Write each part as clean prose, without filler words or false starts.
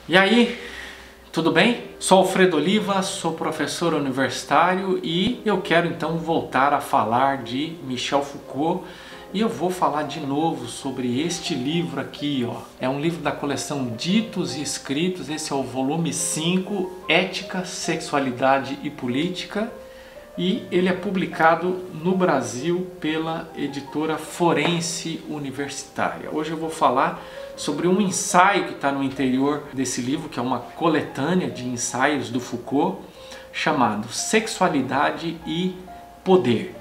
E aí, tudo bem? Sou Alfredo Oliva, sou professor universitário e eu quero então voltar a falar de Michel Foucault e eu vou falar de novo sobre este livro aqui, ó. É um livro da coleção Ditos e Escritos, esse é o volume 5, Ética, Sexualidade e Política, e ele é publicado no Brasil pela editora Forense Universitária. Hoje eu vou falar sobre um ensaio que está no interior desse livro, que é uma coletânea de ensaios do Foucault, chamado Sexualidade e Poder.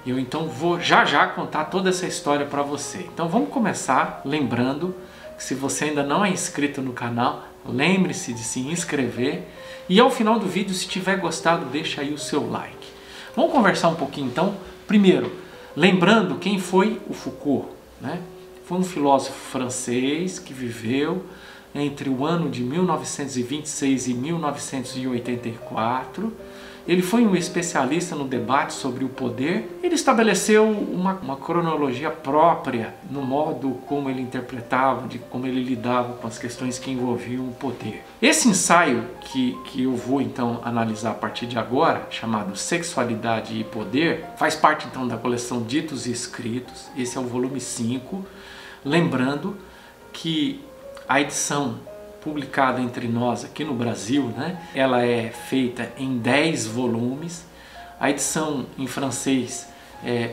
Eu então vou já contar toda essa história para você. Então vamos começar lembrando que se você ainda não é inscrito no canal, lembre-se de se inscrever e ao final do vídeo, se tiver gostado, deixa aí o seu like. Vamos conversar um pouquinho então, primeiro, lembrando quem foi o Foucault, né? Foi um filósofo francês que viveu entre o ano de 1926 e 1984. Ele foi um especialista no debate sobre o poder. Ele estabeleceu uma cronologia própria no modo como ele interpretava, de como ele lidava com as questões que envolviam o poder. Esse ensaio que eu vou então analisar a partir de agora, chamado Sexualidade e Poder, faz parte então da coleção Ditos e Escritos. Esse é o volume 5. Lembrando que a edição publicada entre nós aqui no Brasil, né, ela é feita em 10 volumes. A edição em francês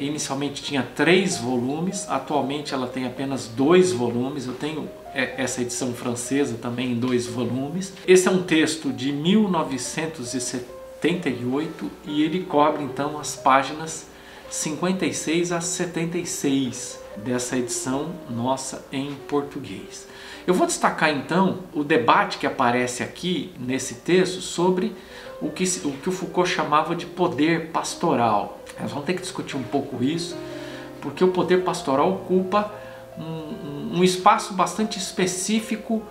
inicialmente tinha 3 volumes, atualmente ela tem apenas 2 volumes. Eu tenho essa edição francesa também em 2 volumes. Esse é um texto de 1978 e ele cobre então as páginas 56 a 76 dessa edição nossa em português. Eu vou destacar então o debate que aparece aqui nesse texto sobre o que o Foucault chamava de poder pastoral. Nós vamos ter que discutir um pouco isso, porque o poder pastoral ocupa um espaço bastante específico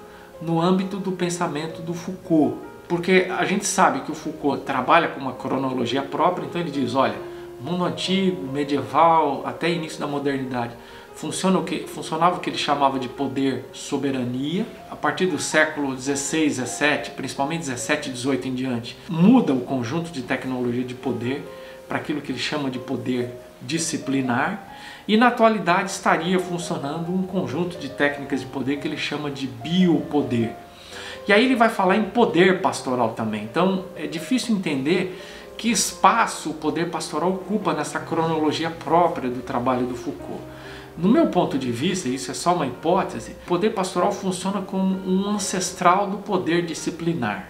no âmbito do pensamento do Foucault. Porque a gente sabe que o Foucault trabalha com uma cronologia própria, então ele diz, olha, mundo antigo, medieval, até início da modernidade, funcionava o que ele chamava de poder soberania. A partir do século XVI, XVII, principalmente XVII e XVIII em diante, muda o conjunto de tecnologia de poder para aquilo que ele chama de poder disciplinar. E na atualidade estaria funcionando um conjunto de técnicas de poder que ele chama de biopoder. E aí ele vai falar em poder pastoral também. Então é difícil entender que espaço o poder pastoral ocupa nessa cronologia própria do trabalho do Foucault. No meu ponto de vista, isso é só uma hipótese, o poder pastoral funciona como um ancestral do poder disciplinar.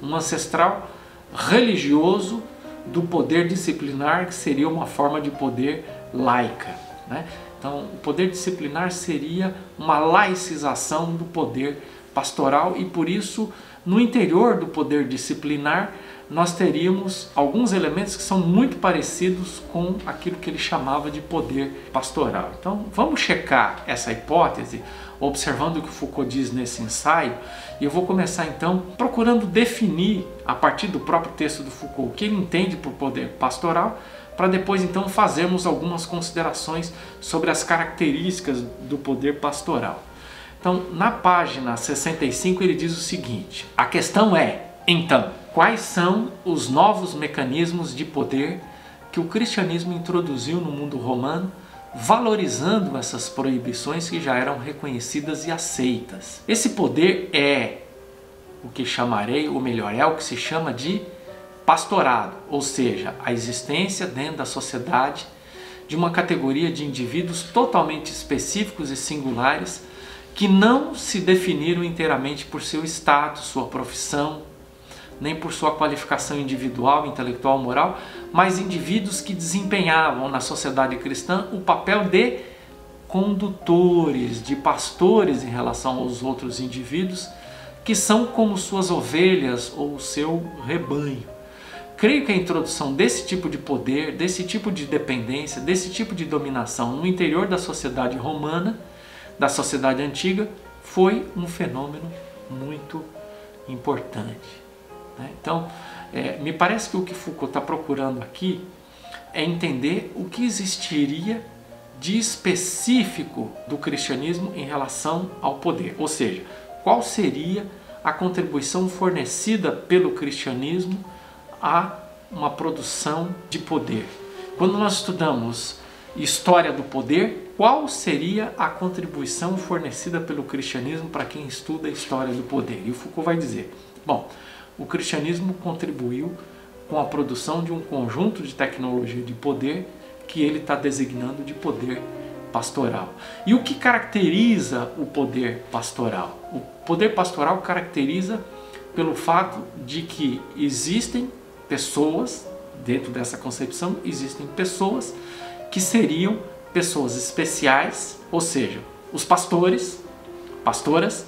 Um ancestral religioso do poder disciplinar, que seria uma forma de poder laica, né? Então, o poder disciplinar seria uma laicização do poder pastoral e, por isso, no interior do poder disciplinar, nós teríamos alguns elementos que são muito parecidos com aquilo que ele chamava de poder pastoral. Então vamos checar essa hipótese, observando o que Foucault diz nesse ensaio, e eu vou começar então procurando definir, a partir do próprio texto do Foucault, o que ele entende por poder pastoral, para depois então fazermos algumas considerações sobre as características do poder pastoral. Então, na página 65 ele diz o seguinte: a questão é, então, quais são os novos mecanismos de poder que o cristianismo introduziu no mundo romano, valorizando essas proibições que já eram reconhecidas e aceitas? Esse poder é o que chamarei, ou melhor, é o que se chama de pastorado, ou seja, a existência dentro da sociedade de uma categoria de indivíduos totalmente específicos e singulares que não se definiram inteiramente por seu status, sua profissão, nem por sua qualificação individual, intelectual, moral, mas indivíduos que desempenhavam na sociedade cristã o papel de condutores, de pastores em relação aos outros indivíduos, que são como suas ovelhas ou o seu rebanho. Creio que a introdução desse tipo de poder, desse tipo de dependência, desse tipo de dominação no interior da sociedade romana, da sociedade antiga, foi um fenômeno muito importante. Então, me parece que o que Foucault está procurando aqui é entender o que existiria de específico do cristianismo em relação ao poder, ou seja, qual seria a contribuição fornecida pelo cristianismo a uma produção de poder. Quando nós estudamos história do poder, qual seria a contribuição fornecida pelo cristianismo para quem estuda a história do poder? E o Foucault vai dizer, bom, o cristianismo contribuiu com a produção de um conjunto de tecnologia de poder que ele está designando de poder pastoral. E o que caracteriza o poder pastoral? O poder pastoral caracteriza pelo fato de que existem pessoas, dentro dessa concepção, existem pessoas que seriam pessoas especiais, ou seja, os pastores, pastoras,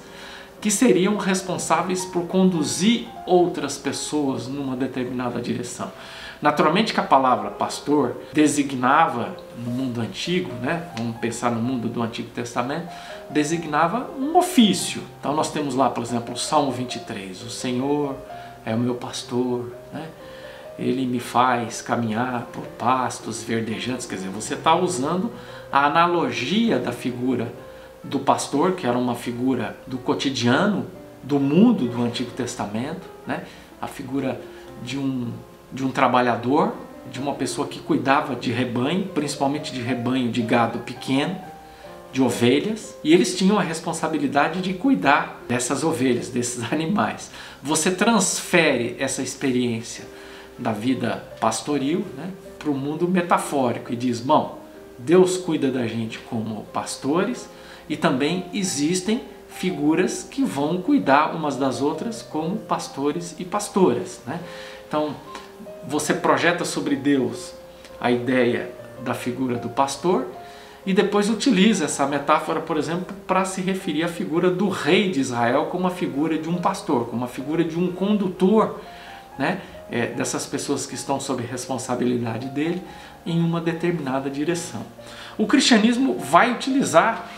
que seriam responsáveis por conduzir outras pessoas numa determinada direção. Naturalmente que a palavra pastor designava, no mundo antigo, né? Vamos pensar no mundo do Antigo Testamento, designava um ofício. Então nós temos lá, por exemplo, o Salmo 23, o Senhor é o meu pastor, né? Ele me faz caminhar por pastos verdejantes. Quer dizer, você está usando a analogia da figura do pastor, que era uma figura do cotidiano, do mundo do Antigo Testamento, né? A figura de um trabalhador, de uma pessoa que cuidava de rebanho, principalmente de rebanho de gado pequeno, de ovelhas, e eles tinham a responsabilidade de cuidar dessas ovelhas, desses animais. Você transfere essa experiência da vida pastoril, né, para o mundo metafórico e diz, bom, Deus cuida da gente como pastores e também existem figuras que vão cuidar umas das outras como pastores e pastoras, né? Então, você projeta sobre Deus a ideia da figura do pastor e depois utiliza essa metáfora, por exemplo, para se referir à figura do rei de Israel como a figura de um pastor, como a figura de um condutor, né? Dessas pessoas que estão sob responsabilidade dele em uma determinada direção. O cristianismo vai utilizar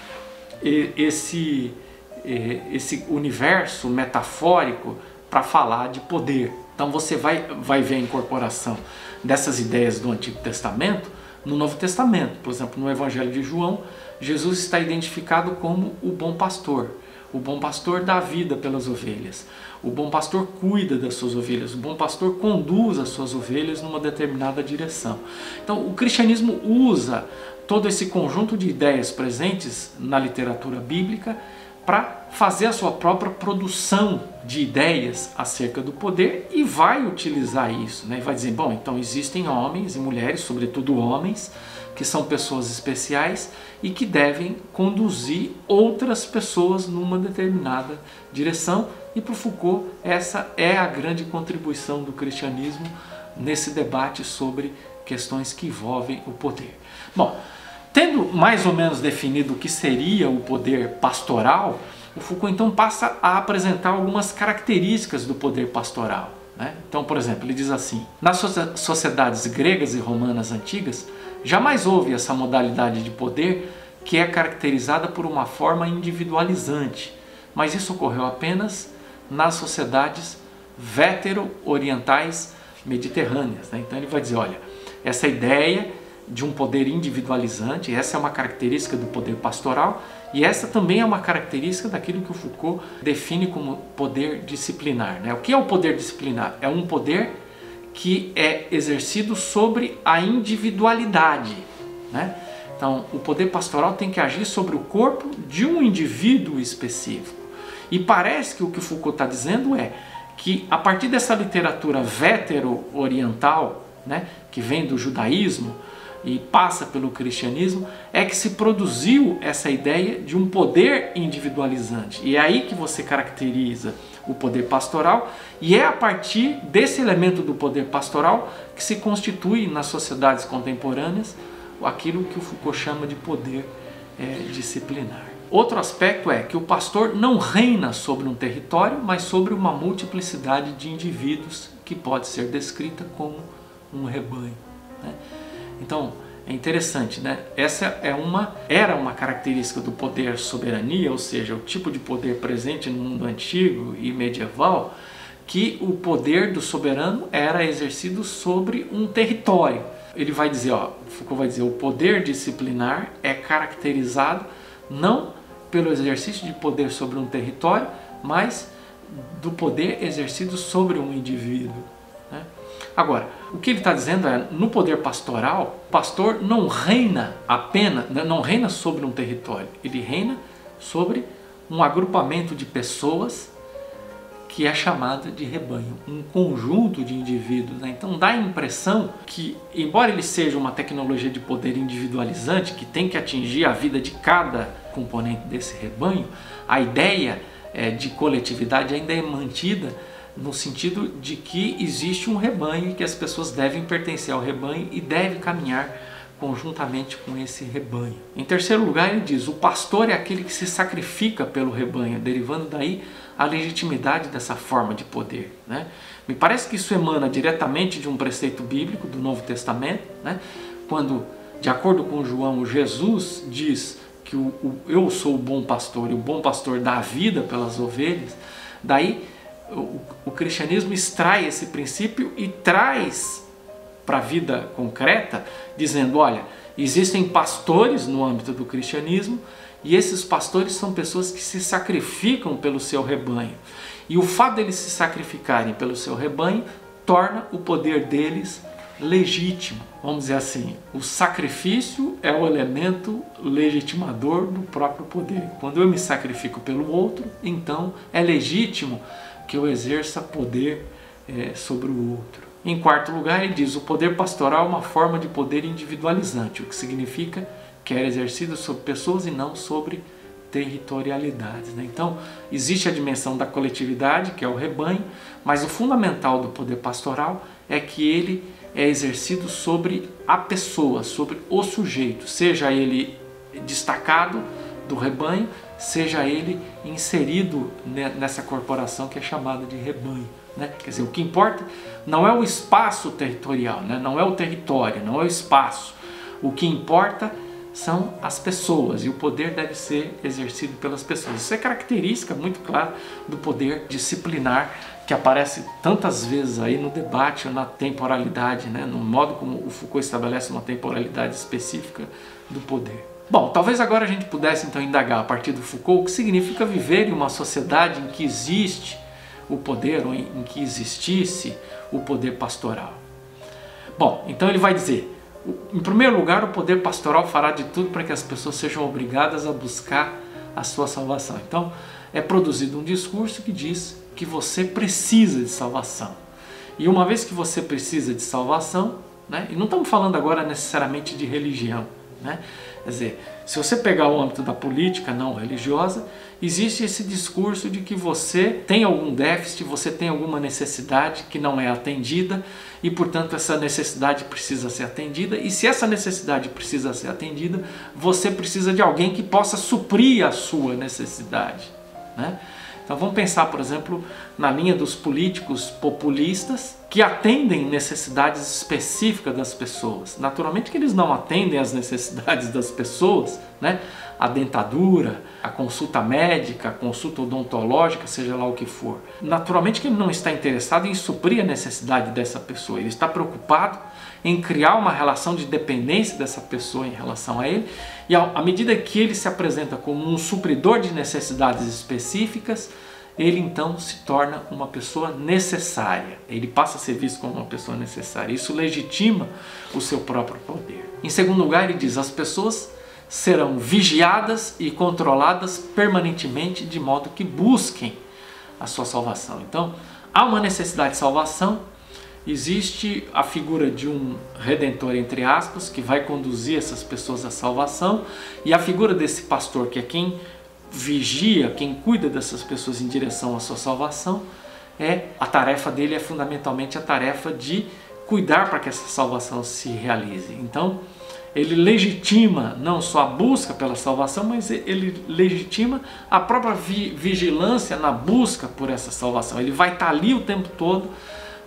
esse universo metafórico para falar de poder. Então você vai ver a incorporação dessas ideias do Antigo Testamento no Novo Testamento. Por exemplo, no Evangelho de João, Jesus está identificado como o bom pastor. O bom pastor dá vida pelas ovelhas. O bom pastor cuida das suas ovelhas. O bom pastor conduz as suas ovelhas numa determinada direção. Então, o cristianismo usa todo esse conjunto de ideias presentes na literatura bíblica para fazer a sua própria produção de ideias acerca do poder e vai utilizar isso, né? Vai dizer, bom, então existem homens e mulheres, sobretudo homens, que são pessoas especiais e que devem conduzir outras pessoas numa determinada direção. E para o Foucault, essa é a grande contribuição do cristianismo nesse debate sobre questões que envolvem o poder. Bom, tendo mais ou menos definido o que seria o poder pastoral, o Foucault então passa a apresentar algumas características do poder pastoral, né? Então, por exemplo, ele diz assim, nas sociedades gregas e romanas antigas, jamais houve essa modalidade de poder que é caracterizada por uma forma individualizante, mas isso ocorreu apenas nas sociedades vétero-orientais mediterrâneas, né? Então ele vai dizer, olha, essa ideia de um poder individualizante, essa é uma característica do poder pastoral e essa também é uma característica daquilo que o Foucault define como poder disciplinar, né? O que é o poder disciplinar? É um poder que é exercido sobre a individualidade, né? Então, o poder pastoral tem que agir sobre o corpo de um indivíduo específico. E parece que o que o Foucault está dizendo é que a partir dessa literatura vétero-oriental, né, que vem do judaísmo e passa pelo cristianismo, é que se produziu essa ideia de um poder individualizante. E é aí que você caracteriza o poder pastoral, e é a partir desse elemento do poder pastoral que se constitui nas sociedades contemporâneas aquilo que o Foucault chama de poder disciplinar. Outro aspecto é que o pastor não reina sobre um território, mas sobre uma multiplicidade de indivíduos que pode ser descrita como um rebanho, né? Então, é interessante, né? Essa era uma característica do poder soberania, ou seja, o tipo de poder presente no mundo antigo e medieval, que o poder do soberano era exercido sobre um território. Ele vai dizer, Foucault vai dizer, o poder disciplinar é caracterizado não pelo exercício de poder sobre um território, mas do poder exercido sobre um indivíduo, né? Agora, o que ele está dizendo é, no poder pastoral, o pastor não reina apenas, não reina sobre um território, ele reina sobre um agrupamento de pessoas que é chamado de rebanho, um conjunto de indivíduos, né? Então dá a impressão que, embora ele seja uma tecnologia de poder individualizante, que tem que atingir a vida de cada componente desse rebanho, a ideia de coletividade ainda é mantida no sentido de que existe um rebanho e que as pessoas devem pertencer ao rebanho e devem caminhar conjuntamente com esse rebanho. Em terceiro lugar, ele diz, o pastor é aquele que se sacrifica pelo rebanho, derivando daí a legitimidade dessa forma de poder, né? Me parece que isso emana diretamente de um preceito bíblico do Novo Testamento, né? Quando, de acordo com João, Jesus diz que eu sou o bom pastor e o bom pastor dá a vida pelas ovelhas. Daí o cristianismo extrai esse princípio e traz para a vida concreta, dizendo, olha, existem pastores no âmbito do cristianismo e esses pastores são pessoas que se sacrificam pelo seu rebanho. E o fato deles se sacrificarem pelo seu rebanho torna o poder deles legítimo. Vamos dizer assim, o sacrifício é o elemento legitimador do próprio poder. Quando eu me sacrifico pelo outro, então é legítimo que eu exerça poder sobre o outro. Em quarto lugar, ele diz, o poder pastoral é uma forma de poder individualizante, o que significa que é exercido sobre pessoas e não sobre territorialidades, né? Então, existe a dimensão da coletividade, que é o rebanho, mas o fundamental do poder pastoral é que ele é exercido sobre a pessoa, sobre o sujeito, seja ele destacado do rebanho, seja ele inserido nessa corporação que é chamada de rebanho, né? Quer dizer, o que importa não é o espaço territorial, né? Não é o território, não é o espaço. O que importa são as pessoas e o poder deve ser exercido pelas pessoas. Isso é característica muito clara do poder disciplinar que aparece tantas vezes aí no debate, na temporalidade, né? No modo como o Foucault estabelece uma temporalidade específica do poder. Bom, talvez agora a gente pudesse então indagar a partir do Foucault o que significa viver em uma sociedade em que existe o poder, ou em que existisse o poder pastoral. Bom, então ele vai dizer, em primeiro lugar, o poder pastoral fará de tudo para que as pessoas sejam obrigadas a buscar a sua salvação. Então, é produzido um discurso que diz que você precisa de salvação. E uma vez que você precisa de salvação, né, e não estamos falando agora necessariamente de religião, né? Quer dizer, se você pegar o âmbito da política não religiosa, existe esse discurso de que você tem algum déficit, você tem alguma necessidade que não é atendida e, portanto, essa necessidade precisa ser atendida. E se essa necessidade precisa ser atendida, você precisa de alguém que possa suprir a sua necessidade, né? Então vamos pensar, por exemplo, na linha dos políticos populistas que atendem necessidades específicas das pessoas. Naturalmente que eles não atendem às necessidades das pessoas, né? A dentadura, a consulta médica, a consulta odontológica, seja lá o que for. Naturalmente que ele não está interessado em suprir a necessidade dessa pessoa. Ele está preocupado em criar uma relação de dependência dessa pessoa em relação a ele. E à medida que ele se apresenta como um supridor de necessidades específicas, ele então se torna uma pessoa necessária. Ele passa a ser visto como uma pessoa necessária. Isso legitima o seu próprio poder. Em segundo lugar, ele diz, as pessoas serão vigiadas e controladas permanentemente de modo que busquem a sua salvação. Então, há uma necessidade de salvação, existe a figura de um redentor, entre aspas, que vai conduzir essas pessoas à salvação, e a figura desse pastor, que é quem vigia, quem cuida dessas pessoas em direção à sua salvação, a tarefa dele é fundamentalmente a tarefa de cuidar para que essa salvação se realize. Então, ele legitima não só a busca pela salvação, mas ele legitima a própria vigilância na busca por essa salvação. Ele vai estar ali o tempo todo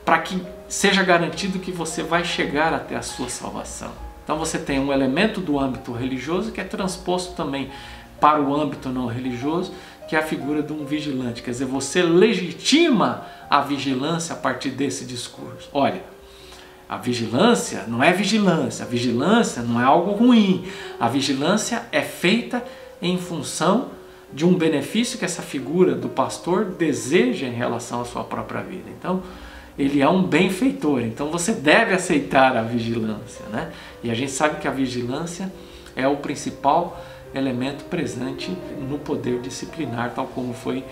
para que seja garantido que você vai chegar até a sua salvação. Então você tem um elemento do âmbito religioso que é transposto também para o âmbito não religioso, que é a figura de um vigilante. Quer dizer, você legitima a vigilância a partir desse discurso. Olha, a vigilância não é vigilância, a vigilância não é algo ruim. A vigilância é feita em função de um benefício que essa figura do pastor deseja em relação à sua própria vida. Então, ele é um benfeitor, então você deve aceitar a vigilância, né? E a gente sabe que a vigilância é o principal elemento presente no poder disciplinar, tal como foi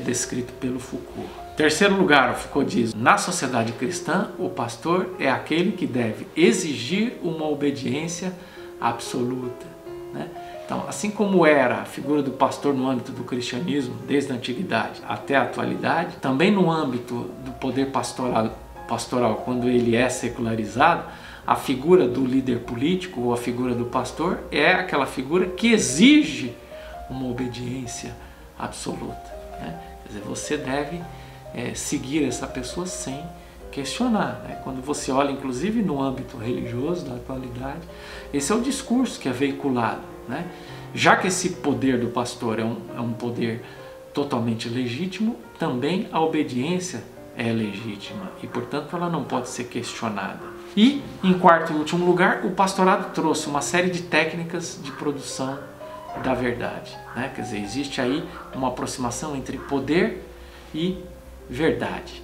descrito pelo Foucault. Terceiro lugar, o Foucault diz: na sociedade cristã, o pastor é aquele que deve exigir uma obediência absoluta, né? Então, assim como era a figura do pastor no âmbito do cristianismo, desde a antiguidade até a atualidade, também no âmbito do poder pastoral, quando ele é secularizado, a figura do líder político ou a figura do pastor é aquela figura que exige uma obediência absoluta, né? Quer dizer, você deve seguir essa pessoa sem questionar, né? Quando você olha, inclusive no âmbito religioso da atualidade, esse é o discurso que é veiculado, né? Já que esse poder do pastor é um poder totalmente legítimo, também a obediência é legítima e, portanto, ela não pode ser questionada. E, em quarto e último lugar, o pastorado trouxe uma série de técnicas de produção da verdade, né? Quer dizer, existe aí uma aproximação entre poder e verdade.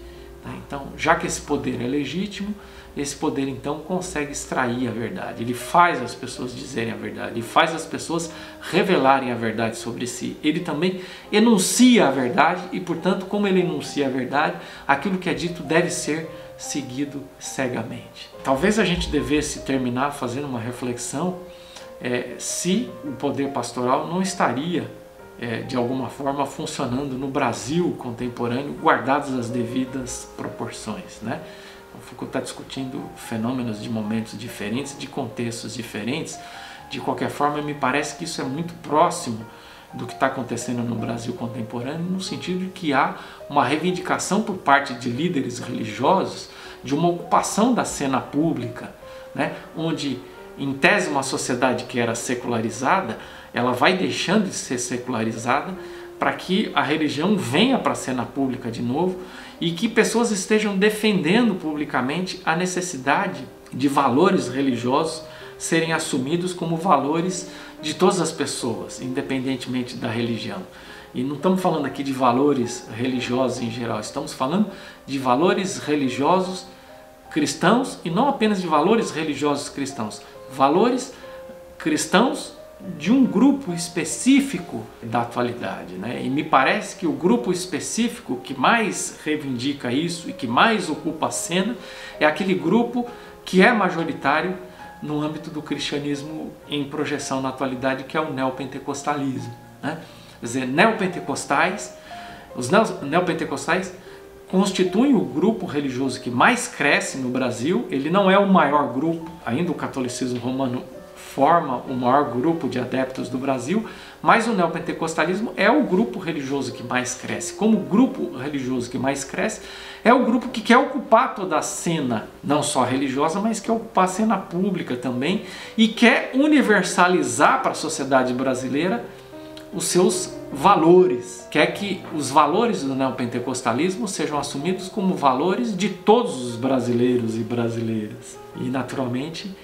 Então, já que esse poder é legítimo, esse poder então consegue extrair a verdade. Ele faz as pessoas dizerem a verdade, ele faz as pessoas revelarem a verdade sobre si. Ele também enuncia a verdade e, portanto, como ele enuncia a verdade, aquilo que é dito deve ser seguido cegamente. Talvez a gente devesse terminar fazendo uma reflexão se o poder pastoral não estaria de alguma forma funcionando no Brasil contemporâneo, guardadas as devidas proporções, né? O Foucault está discutindo fenômenos de momentos diferentes, de contextos diferentes. De qualquer forma, me parece que isso é muito próximo do que está acontecendo no Brasil contemporâneo, no sentido de que há uma reivindicação por parte de líderes religiosos de uma ocupação da cena pública, né? Onde, em tese, uma sociedade que era secularizada, ela vai deixando de ser secularizada para que a religião venha para a cena pública de novo e que pessoas estejam defendendo publicamente a necessidade de valores religiosos serem assumidos como valores de todas as pessoas, independentemente da religião. E não estamos falando aqui de valores religiosos em geral, estamos falando de valores religiosos cristãos e não apenas de valores religiosos cristãos, valores cristãos de um grupo específico da atualidade, né? E me parece que o grupo específico que mais reivindica isso e que mais ocupa a cena é aquele grupo que é majoritário no âmbito do cristianismo em projeção na atualidade, que é o neopentecostalismo, né? Quer dizer, os neopentecostais constituem o grupo religioso que mais cresce no Brasil. Ele não é o maior grupo, ainda o catolicismo romano forma o maior grupo de adeptos do Brasil, mas o neopentecostalismo é o grupo religioso que mais cresce. Como grupo religioso que mais cresce, é o grupo que quer ocupar toda a cena, não só religiosa, mas quer ocupar a cena pública também, e quer universalizar para a sociedade brasileira os seus valores. Quer que os valores do neopentecostalismo sejam assumidos como valores de todos os brasileiros e brasileiras. E, naturalmente,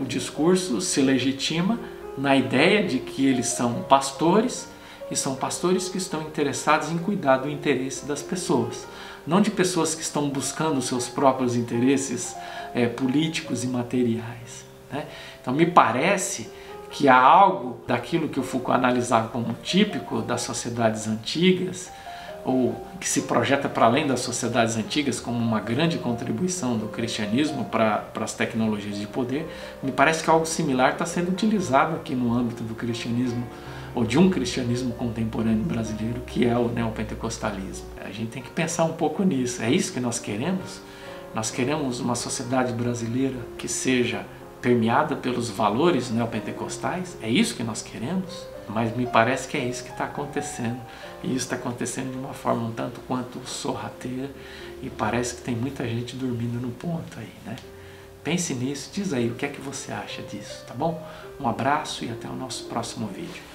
o discurso se legitima na ideia de que eles são pastores, e são pastores que estão interessados em cuidar do interesse das pessoas, não de pessoas que estão buscando seus próprios interesses políticos e materiais, né? Então me parece que há algo daquilo que o Foucault analisava como típico das sociedades antigas, ou que se projeta para além das sociedades antigas como uma grande contribuição do cristianismo para as tecnologias de poder. Me parece que algo similar está sendo utilizado aqui no âmbito do cristianismo, ou de um cristianismo contemporâneo brasileiro, que é o neopentecostalismo. A gente tem que pensar um pouco nisso. É isso que nós queremos? Nós queremos uma sociedade brasileira que seja permeada pelos valores neopentecostais? É isso que nós queremos? Mas me parece que é isso que está acontecendo. E isso está acontecendo de uma forma um tanto quanto sorrateira, e parece que tem muita gente dormindo no ponto aí, né? Pense nisso, diz aí o que é que você acha disso, tá bom? Um abraço e até o nosso próximo vídeo.